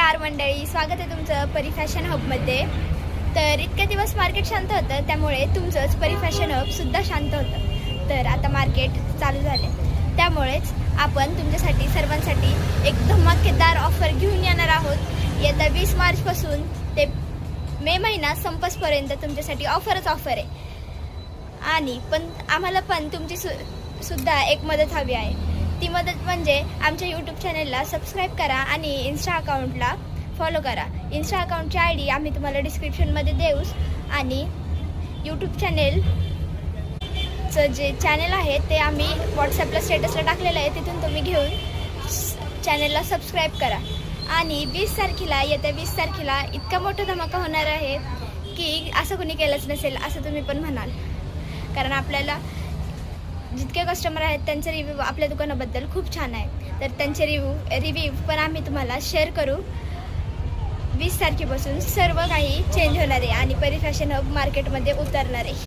नमस्कार मंडळी, स्वागत आहे तुमचं परी फॅशन हबमध्ये. तर इतके दिवस मार्केट शांत होतं, त्यामुळे तुमचंच परी फॅशन हबसुद्धा शांत होतं. तर आता मार्केट चालू झाले, त्यामुळेच आपण तुमच्यासाठी सर्वांसाठी एक धमाकेदार ऑफर घेऊन येणार आहोत. येत्या 20 मार्चपासून ते मे महिना संपसपर्यंत तुमच्यासाठी ऑफरच ऑफर आहे. आणि पण आम्हाला पण तुमची सुद्धा एक मदत हवी आहे. ती मदत म्हणजे आमच्या यूट्यूब चॅनलला सबस्क्राईब करा आणि इन्स्टा अकाउंटला फॉलो करा. इन्स्टा अकाउंटची ID आम्ही तुम्हाला डिस्क्रिप्शनमध्ये देऊच, आणि यूट्यूब चॅनलचं जे चॅनल आहे ते आम्ही व्हॉट्सॲपला स्टेटसला टाकलेलं आहे, तिथून तुम्ही घेऊन चॅनलला सबस्क्राईब करा. आणि 20 तारखेला, येत्या 20 तारखेला इतका मोठा धमाका होणार आहे की असं कोणी केलंच नसेल असं तुम्ही पण म्हणाल. कारण आपल्याला जितके कस्टमर आहेत त्यांचे रिव्ह्यू आपल्या दुकानाबद्दल खूप छान आहे. तर त्यांचे रिव्ह्यू पण आम्ही तुम्हाला शेअर करू. 20 तारखेपासून सर्व काही चेंज होणार आहे आणि परी फॅशन हब मार्केटमध्ये उतरणार आहे.